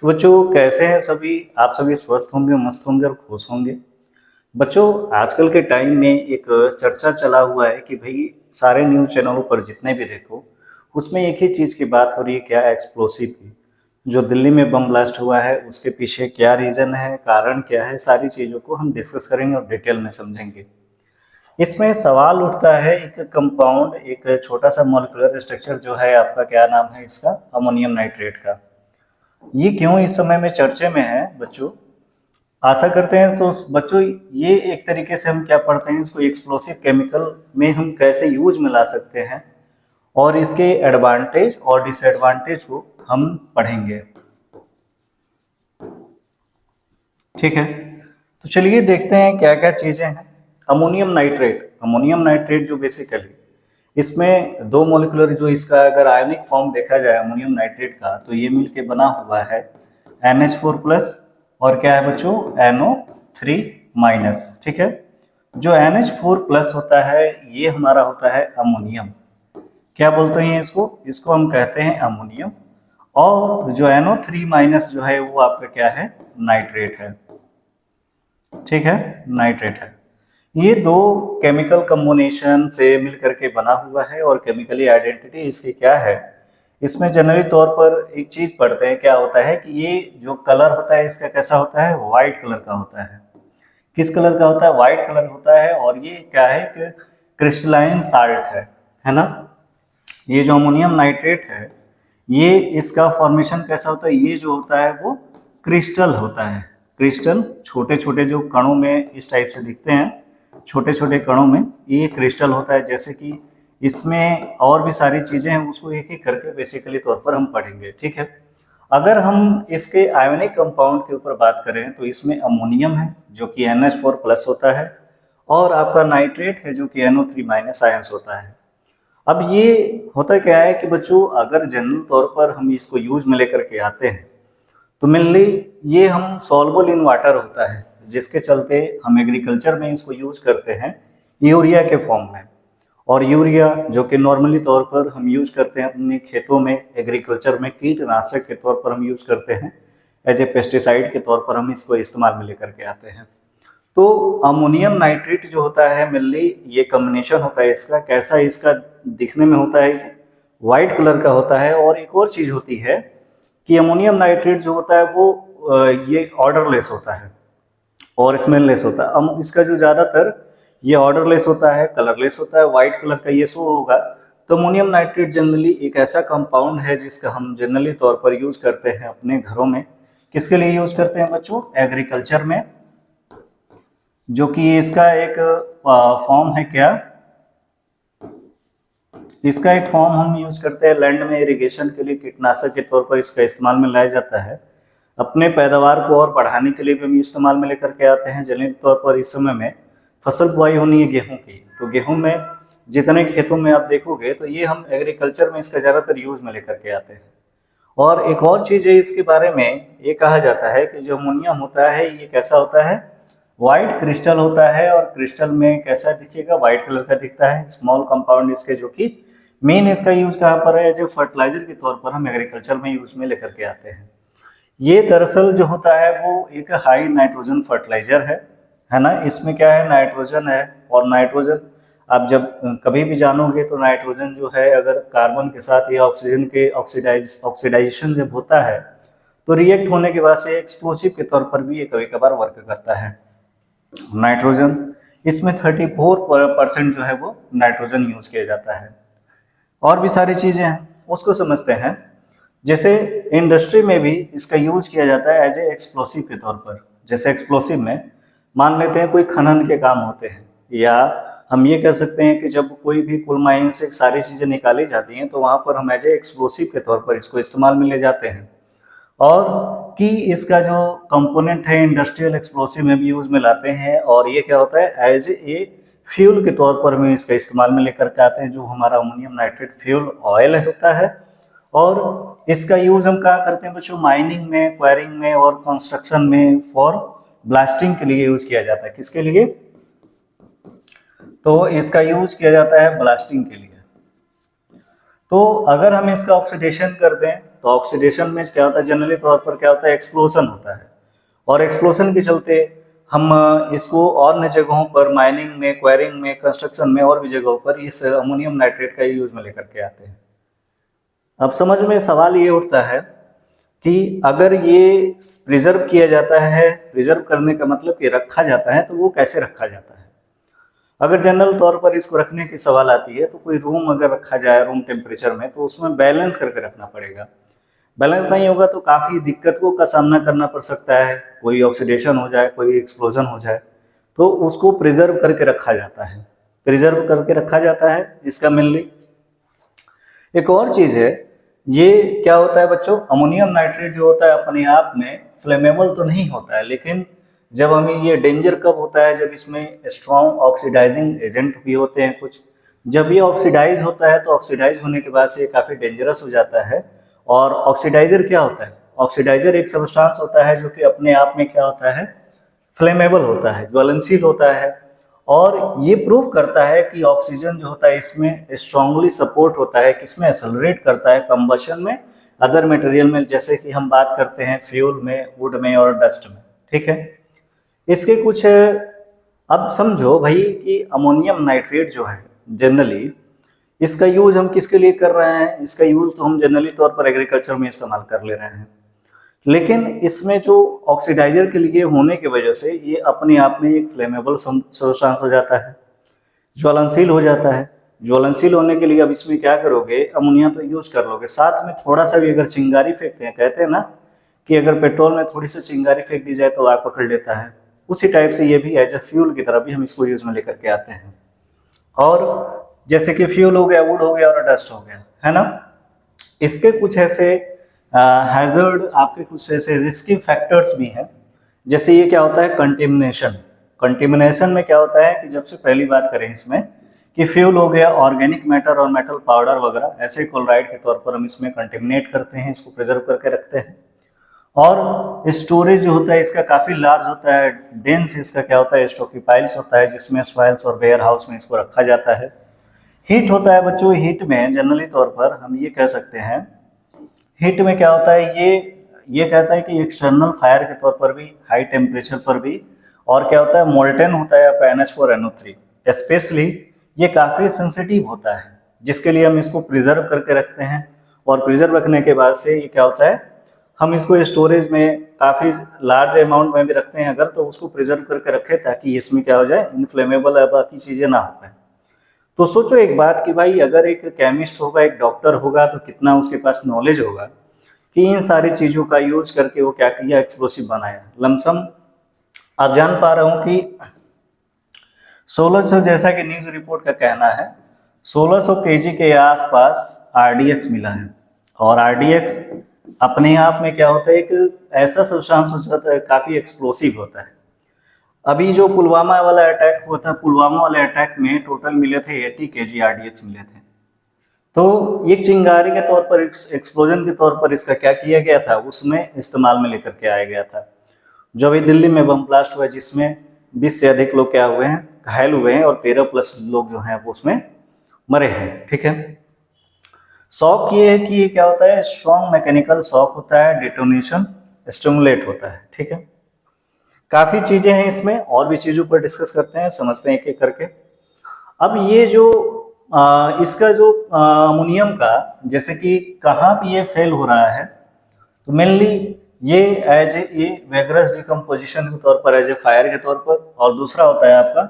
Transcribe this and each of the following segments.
तो बच्चों कैसे हैं सभी। आप सभी स्वस्थ होंगे, मस्त होंगे और खुश होंगे। बच्चों आजकल के टाइम में एक चर्चा चला हुआ है कि भाई सारे न्यूज़ चैनलों पर जितने भी देखो उसमें एक ही चीज़ की बात हो रही है, क्या एक्सप्लोसिव की। जो दिल्ली में बम ब्लास्ट हुआ है उसके पीछे क्या रीज़न है, कारण क्या है, सारी चीज़ों को हम डिस्कस करेंगे और डिटेल में समझेंगे। इसमें सवाल उठता है, एक कंपाउंड, एक छोटा सा मॉलिक्यूलर स्ट्रक्चर जो है आपका, क्या नाम है इसका, अमोनियम नाइट्रेट का। ये क्यों इस समय में चर्चे में है बच्चों, आशा करते हैं। तो बच्चों ये एक तरीके से हम क्या पढ़ते हैं, इसको एक्सप्लोसिव केमिकल में हम कैसे यूज में ला सकते हैं और इसके एडवांटेज और डिसएडवांटेज को हम पढ़ेंगे। ठीक है, तो चलिए देखते हैं क्या क्या चीजें हैं। अमोनियम नाइट्रेट जो बेसिकली इसमें दो मॉलिक्यूलर, जो इसका अगर आयनिक फॉर्म देखा जाए अमोनियम नाइट्रेट का, तो ये मिलके बना हुआ है NH4 प्लस और क्या है बच्चों, NO3 माइनस। ठीक है, जो NH4 प्लस होता है ये हमारा होता है अमोनियम। क्या बोलते हैं इसको, इसको हम कहते हैं अमोनियम। और जो NO3 माइनस जो है वो आपका क्या है, नाइट्रेट है। ठीक है, नाइट्रेट है। ये दो केमिकल कम्बिनेशन से मिलकर के बना हुआ है और केमिकली आइडेंटिटी इसकी क्या है, इसमें जनरली तौर पर एक चीज पढ़ते हैं, क्या होता है कि ये जो कलर होता है इसका कैसा होता है, व्हाइट कलर का होता है। किस कलर का होता है, व्हाइट कलर होता है। और ये क्या है कि क्रिस्टलाइन साल्ट है ना। ये जो अमोनियम नाइट्रेट है ये इसका फॉर्मेशन कैसा होता है, ये जो होता है वो क्रिस्टल होता है। क्रिस्टल छोटे छोटे जो कणों में इस टाइप से दिखते हैं, छोटे छोटे कणों में ये क्रिस्टल होता है। जैसे कि इसमें और भी सारी चीजें हैं, उसको एक एक करके बेसिकली तौर पर हम पढ़ेंगे। ठीक है, अगर हम इसके आयोनिक कंपाउंड के ऊपर बात करें तो इसमें अमोनियम है जो कि NH4 प्लस होता है और आपका नाइट्रेट है जो कि NO3 माइनस आयंस होता है। अब ये होता क्या है कि बच्चों अगर जनरल तौर पर हम इसको यूज में लेकर के आते हैं तो मेनली ये हम सॉल्युबल इन वाटर होता है, जिसके चलते हम एग्रीकल्चर में इसको यूज करते हैं यूरिया के फॉर्म में। और यूरिया जो कि नॉर्मली तौर पर हम यूज करते हैं अपने खेतों में, एग्रीकल्चर में कीटनाशक के तौर पर हम यूज करते हैं, एज ए पेस्टिसाइड के तौर पर हम इसको इस्तेमाल में लेकर के आते हैं। तो अमोनियम नाइट्रेट जो होता है मेनली ये कम्बिनेशन होता है इसका, कैसा इसका दिखने में होता है, व्हाइट कलर का होता है। और एक और चीज होती है कि अमोनियम नाइट्रेट जो होता है वो ये ऑर्डरलेस होता है और स्मेललेस होता है। अब इसका जो ज़्यादातर ये ऑर्डरलेस होता है, कलरलेस होता है, व्हाइट कलर का ये शो होगा। तो अमोनियम नाइट्रेट जनरली एक ऐसा कंपाउंड है जिसका हम जनरली तौर पर यूज करते हैं अपने घरों में। किसके लिए यूज करते हैं बच्चों, एग्रीकल्चर में, जो कि इसका एक फॉर्म है। क्या इसका एक फॉर्म हम यूज करते हैं लैंड में इरिगेशन के लिए, कीटनाशक के तौर पर इसका इस्तेमाल में लाया जाता है। अपने पैदावार को और बढ़ाने के लिए भी हम इस्तेमाल में लेकर के आते हैं। जनरली तौर पर इस समय में फसल बुआई होनी है गेहूं की, तो गेहूं में जितने खेतों में आप देखोगे तो ये हम एग्रीकल्चर में इसका ज़्यादातर यूज में लेकर के आते हैं। और एक और चीज़ है इसके बारे में, ये कहा जाता है कि जो अमोनियम होता है ये कैसा होता है, व्हाइट क्रिस्टल होता है। और क्रिस्टल में कैसा दिखेगा, व्हाइट कलर का दिखता है। स्मॉल कंपाउंड इसके, जो कि मेन इसका यूज कहाँ पर है, जो फर्टिलाइजर के तौर पर हम एग्रीकल्चर में यूज में लेकर के आते हैं। ये दरअसल जो होता है वो एक हाई नाइट्रोजन फर्टिलाइजर है ना। इसमें क्या है, नाइट्रोजन है। और नाइट्रोजन आप जब कभी भी जानोगे तो नाइट्रोजन जो है अगर कार्बन के साथ या ऑक्सीजन के ऑक्सीडाइजेशन जब होता है तो रिएक्ट होने के बाद से एक्सप्लोसिव के तौर पर भी ये कभी कभार वर्क करता है नाइट्रोजन। इसमें 34% जो है वो नाइट्रोजन यूज किया जाता है। और भी सारी चीजें हैं उसको समझते हैं। जैसे इंडस्ट्री में भी इसका यूज किया जाता है एज ए एक्सप्लोसिव के तौर पर। जैसे एक्सप्लोसिव में मान लेते हैं कोई खनन के काम होते हैं, या हम ये कह सकते हैं कि जब कोई भी कोल माइन से सारी चीज़ें निकाली जाती हैं तो वहाँ पर हम एज ए एक्सप्लोसिव के तौर पर इसको इस्तेमाल में ले जाते हैं। और कि इसका जो कंपोनेंट है इंडस्ट्रियल एक्सप्लोसिव में भी यूज में लाते हैं। और ये क्या होता है, एज ए फ्यूल के तौर पर हम इसका इस्तेमाल में लेकर के आते हैं, जो हमारा अमोनियम नाइट्रेट फ्यूल ऑयल होता है। और इसका यूज हम कहाँ करते हैं बच्चों, माइनिंग में, क्वायरिंग में और कंस्ट्रक्शन में, फॉर ब्लास्टिंग के लिए यूज किया जाता है। किसके लिए, तो इसका यूज किया जाता है ब्लास्टिंग के लिए। तो अगर हम इसका ऑक्सीडेशन कर दें तो ऑक्सीडेशन में क्या होता है, जनरली तौर पर क्या होता है, एक्सप्लोजन होता है। और एक्सप्लोजन के चलते हम इसको और अन्य जगहों पर, माइनिंग में, क्वायरिंग में, कंस्ट्रक्शन में और भी जगहों पर इस अमोनियम नाइट्रेट का यूज में लेकर के आते हैं। अब समझ में सवाल ये उठता है कि अगर ये प्रिजर्व किया जाता है, प्रिजर्व करने का मतलब कि रखा जाता है, तो वो कैसे रखा जाता है। अगर जनरल तौर पर इसको रखने की सवाल आती है तो कोई रूम अगर रखा जाए रूम टेम्परेचर में, तो उसमें बैलेंस करके रखना पड़ेगा। बैलेंस नहीं होगा तो काफ़ी दिक्कतों का सामना करना पड़ सकता है, कोई ऑक्सीडेशन हो जाए, कोई एक्सप्लोजन हो जाए, तो उसको प्रिजर्व करके रखा जाता है, प्रिजर्व करके रखा जाता है इसका मेनली। एक और चीज़ है, ये क्या होता है बच्चों, अमोनियम नाइट्रेट जो होता है अपने आप में फ्लेमेबल तो नहीं होता है, लेकिन जब हमें ये डेंजर कब होता है, जब इसमें स्ट्रॉन्ग ऑक्सीडाइजिंग एजेंट भी होते हैं कुछ। जब ये ऑक्सीडाइज होता है तो ऑक्सीडाइज होने के बाद से ये काफ़ी डेंजरस हो जाता है। और ऑक्सीडाइजर क्या होता है, ऑक्सीडाइजर एक सब्सटेंस होता है जो कि अपने आप में क्या होता है, फ्लेमेबल होता है, ज्वलनशील होता है। और ये प्रूव करता है कि ऑक्सीजन जो होता है इसमें स्ट्रांगली सपोर्ट होता है, किसमें, एक्सेलरेट करता है कंबशन में, अदर मटेरियल में, जैसे कि हम बात करते हैं फ्यूल में, वुड में और डस्ट में। ठीक है, इसके कुछ अब समझो भाई कि अमोनियम नाइट्रेट जो है जनरली इसका यूज हम किसके लिए कर रहे हैं, इसका यूज तो हम जनरली तौर पर एग्रीकल्चर में इस्तेमाल कर ले रहे हैं, लेकिन इसमें जो ऑक्सीडाइजर के लिए होने की वजह से ये अपने आप में एक फ्लेमेबल सब्सटेंस हो जाता है, ज्वलनशील हो जाता है। ज्वलनशील होने के लिए अब इसमें क्या करोगे, अमोनिया तो यूज कर लोगे, साथ में थोड़ा सा भी अगर चिंगारी फेंकते हैं, कहते हैं ना कि अगर पेट्रोल में थोड़ी सी चिंगारी फेंक दी जाए तो आग पकड़ लेता है, उसी टाइप से ये भी एज ए फ्यूल की तरह भी हम इसको यूज में लेकर के आते हैं। और जैसे कि फ्यूल हो गया, वुड हो गया और डस्ट हो गया, है ना। इसके कुछ ऐसे हैजर्ड, आपके कुछ ऐसे रिस्की फैक्टर्स भी हैं। जैसे ये क्या होता है, कंटेमिनेशन। कंटेमिनेशन में क्या होता है कि जब से पहली बात करें इसमें कि फ्यूल हो गया, ऑर्गेनिक मैटर और मेटल पाउडर वगैरह, ऐसे क्लोराइड के तौर पर हम इसमें कंटेमिनेट करते हैं, इसको प्रिजर्व करके रखते हैं। और स्टोरेज जो होता है इसका काफ़ी लार्ज होता है, डेंस इसका क्या होता है, स्टॉकीपाइल्स होता है, जिसमें स्वाइल्स और वेयर हाउस में इसको रखा जाता है। हीट होता है बच्चों, हीट में जनरली तौर पर हम ये कह सकते हैं, हीट में क्या होता है, ये कहता है कि एक्सटर्नल फायर के तौर पर भी, हाई टेम्परेचर पर भी। और क्या होता है, मोल्टेन होता है आपका NH4NO3, स्पेशली ये काफ़ी सेंसिटिव होता है, जिसके लिए हम इसको प्रिजर्व करके रखते हैं। और प्रिजर्व रखने के बाद से ये क्या होता है, हम इसको स्टोरेज में काफ़ी लार्ज अमाउंट में भी रखते हैं अगर, तो उसको प्रिजर्व करके रखें ताकि इसमें क्या हो जाए, इनफ्लेमेबल या बाकी चीज़ें ना हो पाए। तो सोचो एक बात कि भाई अगर एक केमिस्ट होगा, एक डॉक्टर होगा, तो कितना उसके पास नॉलेज होगा कि इन सारी चीज़ों का यूज करके वो क्या किया, एक्सप्लोसिव बनाया। लमसम आप जान पा रहे हो कि 1600, जैसा कि न्यूज़ रिपोर्ट का कहना है, 1600 kg के आसपास RDX मिला है। और RDX अपने आप में क्या होता है, एक ऐसा सब्सटेंस हो जाता है, काफ़ी एक्सप्लोसिव होता है। अभी जो पुलवामा वाला अटैक हुआ था, पुलवामा वाले अटैक में टोटल मिले थे 80 kg RDX मिले थे। तो एक चिंगारी के तौर पर, एक्सप्लोजन के तौर पर इसका क्या किया गया था, उसमें इस्तेमाल में लेकर के आया गया था। जो अभी दिल्ली में बम ब्लास्ट हुआ है, जिसमें 20 से अधिक लोग क्या हुए हैं, घायल हुए हैं, और 13+ लोग जो हैं वो उसमें मरे हैं। ठीक है, शॉक ये है कि ये क्या होता है, स्ट्रॉन्ग मैकेनिकल शॉक होता है, डेटोनेशन स्टिमुलेट होता है। ठीक है, काफ़ी चीज़ें हैं इसमें, और भी चीज़ों पर डिस्कस करते हैं, समझते हैं एक एक करके। अब ये जो इसका जो अमोनियम का, जैसे कि कहाँ पे ये फेल हो रहा है, तो मेनली ये एज ए वेगरस डिकम्पोजिशन के तौर पर, एज ए फायर के तौर पर, और दूसरा होता है आपका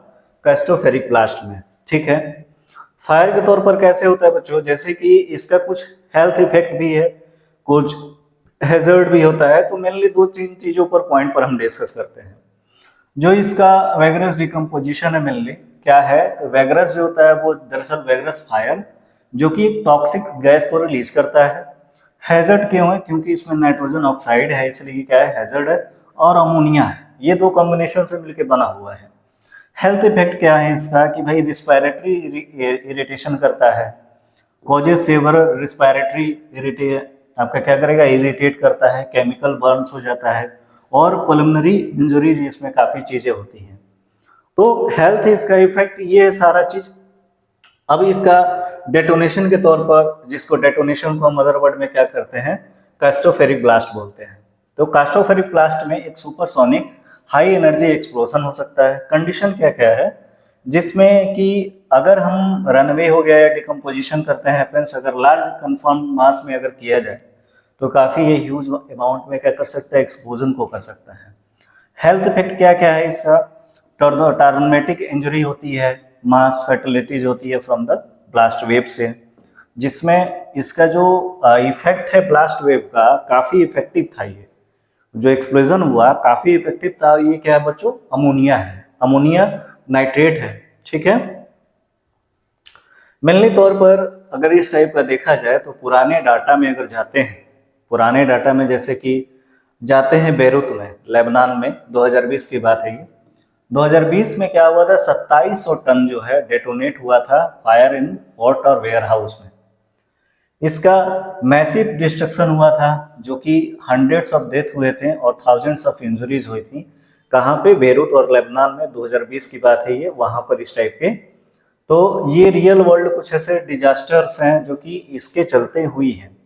कैस्टोफेरिक ब्लास्ट में। ठीक है, फायर के तौर पर कैसे होता है बच्चों, जैसे कि इसका कुछ हेल्थ इफेक्ट भी है, कुछ हैजर्ड भी होता है। तो मेनली 2-3 चीज़ों पर, पॉइंट पर हम डिस्कस करते हैं। जो इसका वेगरस डिकम्पोजिशन है, मेनली क्या है, तो वेगरस जो होता है वो दरअसल वेगरस फायर, जो कि टॉक्सिक गैस को रिलीज करता है। हैजर्ड क्यों है, क्योंकि इसमें नाइट्रोजन ऑक्साइड है, इसलिए क्या है, हैजर्ड है। और अमोनिया है, ये दो कॉम्बिनेशन से मिलकर बना हुआ है। हेल्थ इफेक्ट क्या है इसका कि भाई रिस्पायरेटरी इरिटेशन करता है, कॉजेज सेवर रिस्पायरेटरी आपका क्या करेगा, इरिटेट करता है, केमिकल बर्न्स हो जाता है, और पल्मोनरी इंजरीज इसमें काफ़ी चीज़ें होती हैं। तो हेल्थ इसका इफेक्ट, ये सारा चीज़। अब इसका डेटोनेशन के तौर पर, जिसको डेटोनेशन को हम मदरवर्ड में क्या करते हैं, कास्टोफेरिक ब्लास्ट बोलते हैं। तो कास्टोफेरिक ब्लास्ट में एक सुपरसोनिक हाई एनर्जी एक्सप्लोजन हो सकता है। कंडीशन क्या क्या है, जिसमें कि अगर हम रनवे हो गया या डिकम्पोजिशन करते हैं हैपेंस, अगर लार्ज कन्फर्म मास में अगर किया जाए तो काफ़ी ये ह्यूज अमाउंट में क्या कर सकता है, एक्सप्लोजन को कर सकता है। हेल्थ इफेक्ट क्या क्या है इसका, ट्रॉमेटिक इंजरी होती है, मास फैटलिटीज होती है फ्रॉम द ब्लास्ट वेव से, जिसमें इसका जो इफेक्ट है ब्लास्ट वेव का काफ़ी इफेक्टिव था। ये जो एक्सप्लोजन हुआ काफ़ी इफेक्टिव था। ये क्या है बच्चों, अमोनिया है, अमोनिया नाइट्रेट है, ठीक है। मेनली तौर पर अगर इस टाइप का देखा जाए तो पुराने डाटा में अगर जाते हैं, पुराने डाटा में जैसे कि जाते हैं बेरूत में, लेबनान में, 2020 की बात है ये। 2020 में क्या हुआ था, 2700 टन जो है डेटोनेट हुआ था फायर इन पोर्ट और वेयर हाउस में। इसका मैसिव डिस्ट्रक्शन हुआ था, जो कि हंड्रेड्स ऑफ डेथ हुए थे और थाउजेंड्स ऑफ इंजरीज हुई थी। कहाँ पे, बेरूत और लेबनान में, 2020 की बात है ये, वहाँ पर इस टाइप के। तो ये रियल वर्ल्ड कुछ ऐसे डिजास्टर्स हैं जो कि इसके चलते हुई हैं।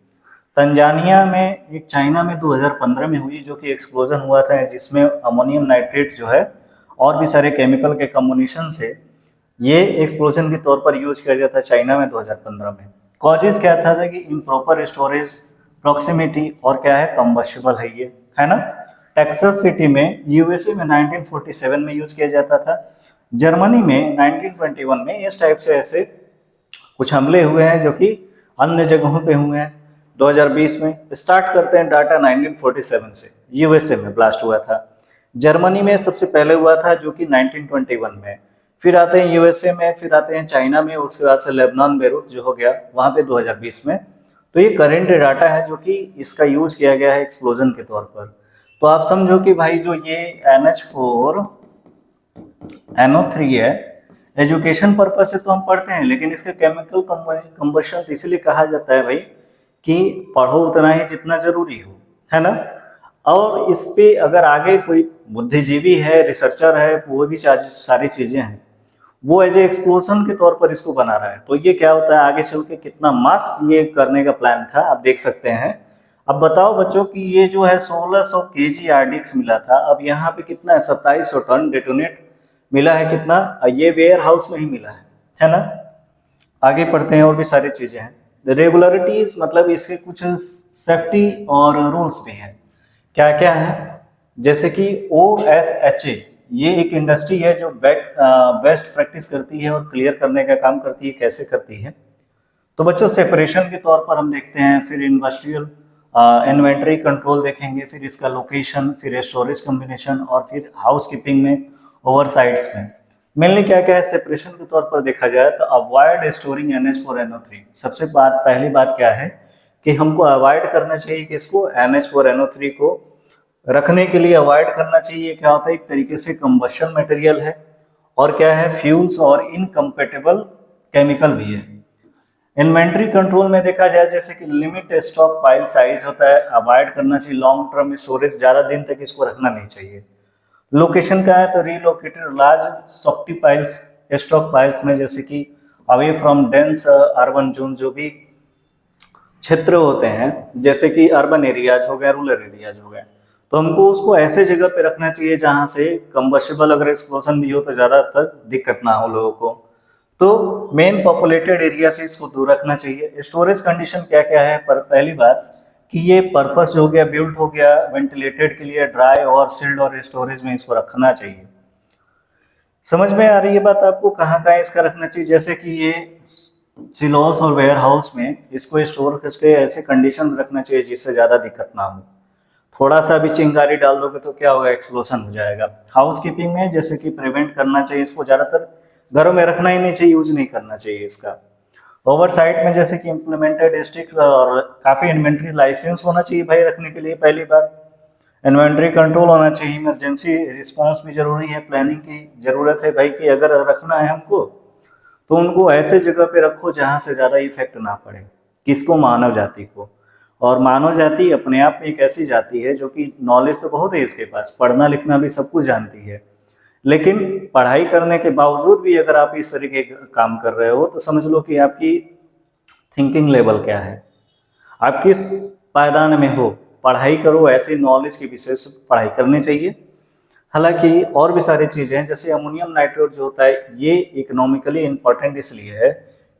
तंजानिया में, एक चाइना में 2015 में हुई, जो कि एक्सप्लोजन हुआ था, जिसमें अमोनियम नाइट्रेट जो है और भी सारे केमिकल के कॉम्बिनेशन से ये एक्सप्लोजन के तौर पर यूज किया गया था चाइना में 2015 में। कॉजेज क्या था कि इम्प्रॉपर स्टोरेज, प्रॉक्सिमिटी, और क्या है, कम्बस्टिबल है ये, है ना। टेक्सास सिटी में यूएसए में 1947 में यूज किया जाता था। जर्मनी में 1921 में इस टाइप से ऐसे कुछ हमले हुए हैं जो कि अन्य जगहों पे हुए हैं। 2020 में स्टार्ट करते हैं डाटा 1947 से, यूएसए में ब्लास्ट हुआ था। जर्मनी में सबसे पहले हुआ था जो कि 1921 में, फिर आते हैं यूएसए में, फिर आते हैं चाइना में, उसके बाद से लेबनान बेरूत जो हो गया वहाँ पे 2020 में। तो ये करेंट डाटा है जो कि इसका यूज किया गया है एक्सप्लोजन के तौर पर। तो आप समझो कि भाई जो ये NH4NO3 है, एजुकेशन पर्पज से तो हम पढ़ते हैं, लेकिन इसका केमिकल कंबशन इसलिए कहा जाता है भाई कि पढ़ो उतना ही जितना जरूरी हो, है ना। और इस पे अगर आगे कोई बुद्धिजीवी है, रिसर्चर है, वो भी सारी चीजें हैं, वो एज ए एक्सप्लोजन के तौर पर इसको बना रहा है। तो ये क्या होता है आगे चल के, कितना मास ये करने का प्लान था आप देख सकते हैं। अब बताओ बच्चों कि ये जो है 1600 kg RDX मिला था, अब यहाँ पे कितना है, 2700 टन डेटोनेट मिला है। कितना, ये वेयर हाउस में ही मिला है ना। आगे पढ़ते हैं, और भी सारी चीजें हैं। रेगुलरिटीज मतलब इसके कुछ सेफ्टी और रूल्स भी हैं। क्या क्या है, जैसे कि OSHA, ये एक इंडस्ट्री है जो बेस्ट प्रैक्टिस करती है और क्लियर करने का काम करती है। कैसे करती है, तो बच्चों सेपरेशन के तौर पर हम देखते हैं, फिर इंडस्ट्रियल इन्वेंट्री कंट्रोल देखेंगे, फिर इसका लोकेशन, फिर स्टोरेज कॉम्बिनेशन, और फिर हाउस कीपिंग में, ओवरसाइट्स में। मेनली क्या क्या है सेपरेशन के तौर पर देखा जाए तो अवॉइड स्टोरिंग NH4NO3। सबसे पहली बात क्या है कि हमको अवॉइड करना चाहिए कि इसको NH4NO3 को रखने के लिए अवॉइड करना चाहिए। क्या होता है, एक तरीके से कंबशन मटेरियल है, और क्या है, फ्यूल्स और इनकम्पेटेबल केमिकल भी है। इन्वेंट्री कंट्रोल में देखा जाए, जैसे कि लिमिट स्टॉक पाइल साइज होता है, अवॉइड करना चाहिए। लॉन्ग टर्म स्टोरेज, ज़्यादा दिन तक इसको रखना नहीं चाहिए। लोकेशन का है तो relocated large stock piles, stock piles में, जैसे कि away from dense urban zone, जो भी क्षेत्र होते हैं, जैसे कि अर्बन एरियाज हो गए, रूरल एरियाज हो गए, तो हमको उसको ऐसे जगह पे रखना चाहिए जहाँ से कंबस्टिबल अगर एक्सप्लोजन भी हो तो ज़्यादातर दिक्कत ना हो लोगों को। तो मेन पॉपुलेटेड एरिया से इसको दूर रखना चाहिए। स्टोरेज कंडीशन क्या क्या है, पर पहली बात कि ये पर्पस हो गया, बिल्ड हो गया वेंटिलेटेड के लिए, ड्राई और सील्ड और स्टोरेज में इसको रखना चाहिए। समझ में आ रही है बात आपको, कहाँ कहाँ इसका रखना चाहिए। जैसे कि ये सिलोस और वेयर हाउस में इसको स्टोर करके ऐसे कंडीशन में रखना चाहिए जिससे ज़्यादा दिक्कत ना हो। थोड़ा सा भी चिंगारी डाल दोगे तो क्या होगा, एक्सप्लोजन हो जाएगा। हाउस कीपिंग में जैसे कि प्रिवेंट करना चाहिए, इसको ज़्यादातर घरों में रखना ही नहीं चाहिए, यूज नहीं करना चाहिए इसका। ओवरसाइट में जैसे कि इम्प्लीमेंटेड स्ट्रिक्ट और काफ़ी इन्वेंट्री लाइसेंस होना चाहिए भाई रखने के लिए। पहली बार इन्वेंट्री कंट्रोल होना चाहिए, इमरजेंसी रिस्पांस भी जरूरी है, प्लानिंग की ज़रूरत है भाई कि अगर रखना है हमको तो उनको ऐसे जगह पे रखो जहाँ से ज़्यादा इफेक्ट ना पड़े। किसको, मानव जाति को। और मानव जाति अपने आप में एक ऐसी जाति है जो कि नॉलेज तो बहुत है इसके पास, पढ़ना लिखना भी सब कुछ जानती है, लेकिन पढ़ाई करने के बावजूद भी अगर आप इस तरीके का काम कर रहे हो तो समझ लो कि आपकी थिंकिंग लेवल क्या है, आप किस पायदान में हो, पढ़ाई करो, ऐसे नॉलेज के विषय से पढ़ाई करनी चाहिए। हालांकि और भी सारी चीज़ें हैं, जैसे अमोनियम नाइट्रेट जो होता है ये इकोनॉमिकली इम्पोर्टेंट इसलिए है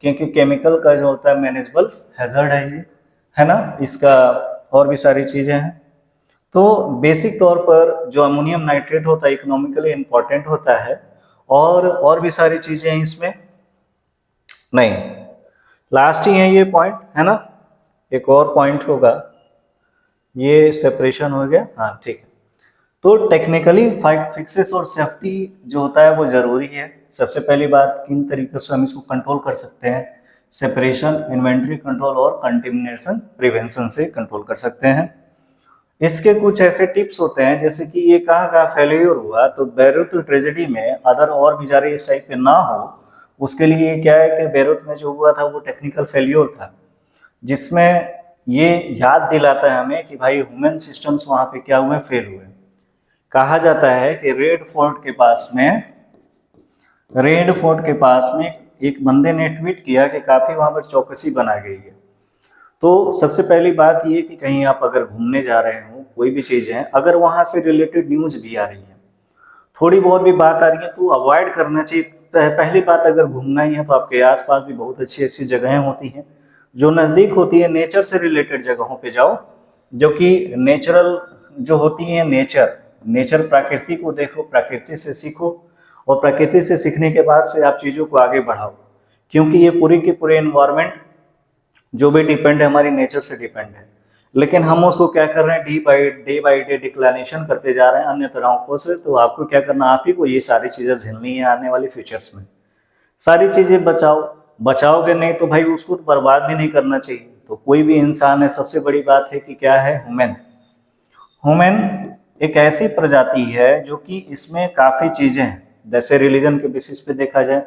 क्योंकि केमिकल का जो होता है मैनेजेबल हैजर्ड है ये, है ना, इसका और भी सारी चीज़ें हैं। तो बेसिक तौर पर जो अमोनियम नाइट्रेट होता है इकोनॉमिकली इम्पोर्टेंट होता है, और भी सारी चीज़ें हैं इसमें नहीं, लास्ट ही है ये पॉइंट, है ना। एक और पॉइंट होगा, ये सेपरेशन हो गया, हाँ ठीक है। तो टेक्निकली फिक्सेस और सेफ्टी जो होता है वो ज़रूरी है। सबसे पहली बात, किन तरीके से हम इसको कंट्रोल कर सकते हैं, सेपरेशन, इन्वेंट्री कंट्रोल और कंटेमिनेशन प्रिवेंशन से कंट्रोल कर सकते हैं। इसके कुछ ऐसे टिप्स होते हैं, जैसे कि ये कहाँ फेल्यूर हुआ, तो बैरूत ट्रेजेडी में अदर और भी जारी इस टाइप के ना हो, उसके लिए क्या है कि बैरूत में जो हुआ था वो टेक्निकल फेल्यूर था, जिसमें ये याद दिलाता है हमें कि भाई ह्यूमन सिस्टम्स वहाँ पे क्या हुए, फेल हुए। कहा जाता है कि रेड फोर्ट के पास में एक बंदे ने ट्वीट किया कि काफ़ी वहाँ पर चौकसी बना गई है। तो सबसे पहली बात ये कि कहीं आप अगर घूमने जा रहे हो, कोई भी चीज़ है, अगर वहाँ से रिलेटेड न्यूज़ भी आ रही है, थोड़ी बहुत भी बात आ रही है, तो अवॉइड करना चाहिए। पहली बात, अगर घूमना ही है तो आपके आसपास भी बहुत अच्छी अच्छी जगहें होती हैं जो नज़दीक होती है, नेचर से रिलेटेड जगहों पे जाओ, जो कि नेचुरल जो होती हैं, नेचर प्रकृति को देखो, प्रकृति से सीखो, और प्रकृति से सीखने के बाद से आप चीज़ों को आगे बढ़ाओ, क्योंकि ये पूरी की पूरे इन्वायरमेंट जो भी डिपेंड है हमारी नेचर से डिपेंड है। लेकिन हम उसको क्या कर रहे हैं, डे बाई डे डिक्लाइनेशन करते जा रहे हैं अन्य तरीकों से। तो आपको क्या करना, आप ही को ये सारी चीज़ें झेलनी है आने वाली फ्यूचर्स में। सारी चीज़ें बचाओगे नहीं तो भाई उसको बर्बाद भी नहीं करना चाहिए। तो कोई भी इंसान है, सबसे बड़ी बात है कि क्या है, ह्यूमन एक ऐसी प्रजाति है जो कि इसमें काफ़ी चीज़ें हैं, जैसे रिलीजन के बेसिस पे देखा जाए,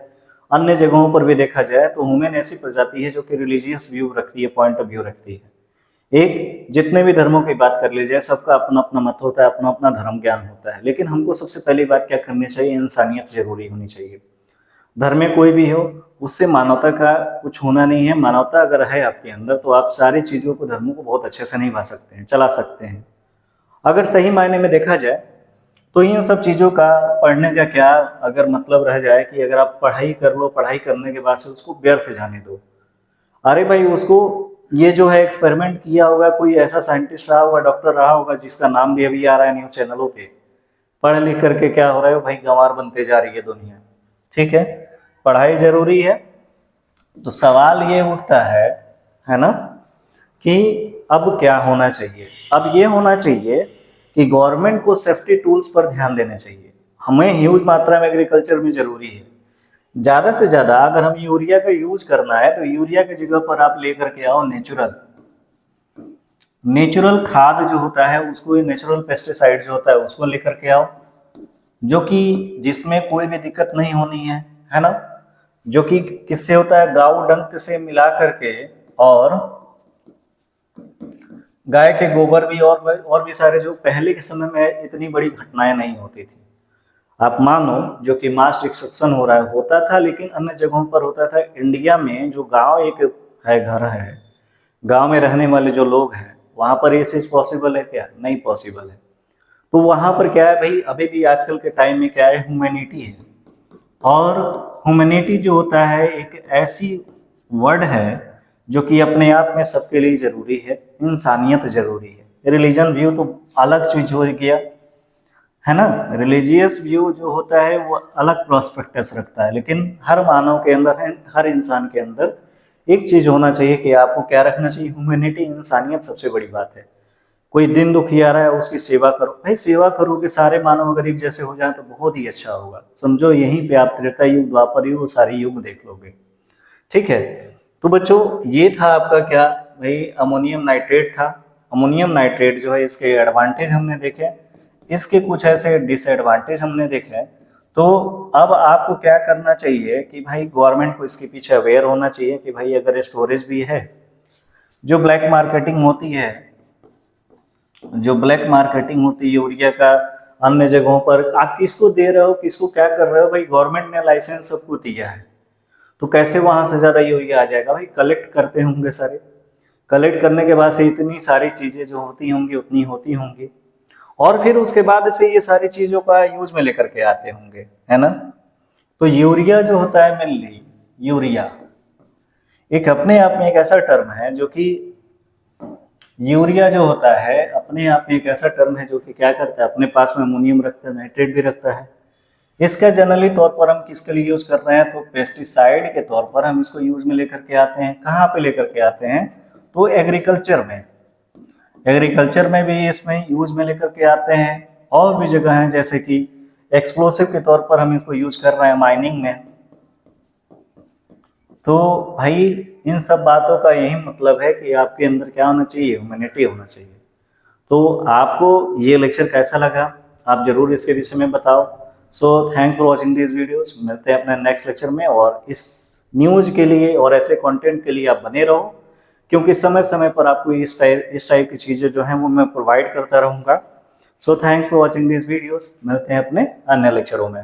अन्य जगहों पर भी देखा जाए, तो ह्यूमन ऐसी प्रजाति है जो कि रिलीजियस व्यू रखती है, पॉइंट ऑफ व्यू रखती है। एक जितने भी धर्मों की बात कर लीजिए, सबका अपना अपना मत होता है, अपना अपना धर्म ज्ञान होता है, लेकिन हमको सबसे पहली बात क्या करनी चाहिए, इंसानियत जरूरी होनी चाहिए। धर्म में कोई भी हो, उससे मानवता का कुछ होना नहीं है। मानवता अगर है आपके अंदर तो आप सारी चीज़ों को, धर्मों को बहुत अच्छे से निभा सकते हैं, चला सकते हैं। अगर सही मायने में देखा जाए तो इन सब चीज़ों का पढ़ने का क्या अगर मतलब रह जाए कि अगर आप पढ़ाई कर लो, पढ़ाई करने के बाद से उसको व्यर्थ जाने दो। अरे भाई, उसको ये जो है एक्सपेरिमेंट किया होगा, कोई ऐसा साइंटिस्ट रहा होगा, डॉक्टर रहा होगा, जिसका नाम भी अभी आ रहा है न्यूज़ चैनलों पे, पढ़ लिख करके क्या हो रहा है भाई, गंवार बनते जा रही है दुनिया। ठीक है, पढ़ाई जरूरी है। तो सवाल ये उठता है ना, कि अब क्या होना चाहिए। अब ये होना चाहिए कि गवर्नमेंट को सेफ्टी टूल्स पर ध्यान देना चाहिए। हमें ह्यूज मात्रा में एग्रीकल्चर में ज़रूरी है, ज़्यादा से ज़्यादा अगर हम यूरिया का यूज करना है तो यूरिया की जगह पर आप लेकर के आओ नेचुरल खाद जो होता है उसको, नेचुरल पेस्टिसाइड जो होता है उसको लेकर के आओ, जो कि जिसमें कोई भी दिक्कत नहीं होनी है ना, जो कि किससे होता है, गाय डंक से मिला करके, और गाय के गोबर भी, और भी सारे, जो पहले के समय में इतनी बड़ी घटनाएं नहीं होती थी। आप मानो जो कि मास डिस्ट्रक्शन हो रहा है, होता था, लेकिन अन्य जगहों पर होता था। इंडिया में जो गांव एक है, घर है, गांव में रहने वाले जो लोग हैं, वहां पर ये चीज पॉसिबल है क्या, नहीं पॉसिबल है। तो वहां पर क्या है भाई, अभी भी आजकल के टाइम में क्या है, ह्यूमैनिटी है। और ह्यूमैनिटी जो होता है एक ऐसी वर्ड है जो कि अपने आप में सबके लिए जरूरी है। इंसानियत जरूरी है। रिलीजन व्यू तो अलग चीज हो गया, है ना। रिलीजियस व्यू जो होता है वो अलग प्रोस्पेक्टस रखता है, लेकिन हर मानव के अंदर है, हर इंसान के अंदर एक चीज होना चाहिए कि आपको क्या रखना चाहिए, ह्यूमैनिटी, इंसानियत सबसे बड़ी बात है। कोई दिन दुखी आ रहा है, उसकी सेवा करो भाई, सेवा करो कि सारे मानव अगर एक जैसे हो जाए तो बहुत ही अच्छा होगा। समझो यहीं पे आप त्रेता युग, द्वापर युग, सारी युग देख लोगे। ठीक है, तो बच्चों ये था आपका क्या भाई, अमोनियम नाइट्रेट था। अमोनियम नाइट्रेट जो है, इसके एडवांटेज हमने देखे, इसके कुछ ऐसे डिसएडवांटेज हमने देखे। तो अब आपको क्या करना चाहिए कि भाई गवर्नमेंट को इसके पीछे अवेयर होना चाहिए कि भाई अगर स्टोरेज भी है, जो ब्लैक मार्केटिंग होती है, यूरिया का अन्य जगहों पर, आप किसको दे रहे हो, किसको क्या कर रहे हो भाई, गवर्नमेंट ने लाइसेंस सबको दिया है। तो कैसे वहां से ज़्यादा यूरिया आ जाएगा भाई? कलेक्ट करते होंगे सारे, कलेक्ट करने के बाद से इतनी सारी चीज़ें जो होती होंगी उतनी होती होंगी, और फिर उसके बाद से ये सारी चीज़ों का यूज में लेकर के आते होंगे, है ना। तो यूरिया जो होता है मेनली, यूरिया एक अपने आप में एक ऐसा टर्म है जो कि, यूरिया जो होता है अपने आप में एक ऐसा टर्म है जो कि क्या करता है, अपने पास में अमोनियम रखता है, नाइट्रेट भी रखता है। इसका जनरली तौर पर हम किसके लिए यूज कर रहे हैं, तो पेस्टिसाइड के तौर पर हम इसको यूज में लेकर के आते हैं। कहाँ पे लेकर के आते हैं, तो एग्रीकल्चर में, एग्रीकल्चर में भी इसमें यूज में लेकर के आते हैं, और भी जगह हैं जैसे कि एक्सप्लोसिव के तौर पर हम इसको यूज कर रहे हैं माइनिंग में। तो भाई इन सब बातों का यही मतलब है कि आपके अंदर क्या होना चाहिए, ह्यूमैनिटी होना चाहिए। तो आपको ये लेक्चर कैसा लगा, आप जरूर इसके विषय में बताओ। So thank for watching this videos, मिलते हैं अपने नेक्स्ट लेक्चर में, और इस न्यूज़ के लिए और ऐसे कंटेंट के लिए आप बने रहो, क्योंकि समय समय पर आपको इस टाइप की चीज़ें जो हैं वो मैं प्रोवाइड करता रहूँगा। So thanks for watching this videos, मिलते हैं अपने अन्य लेक्चरों में।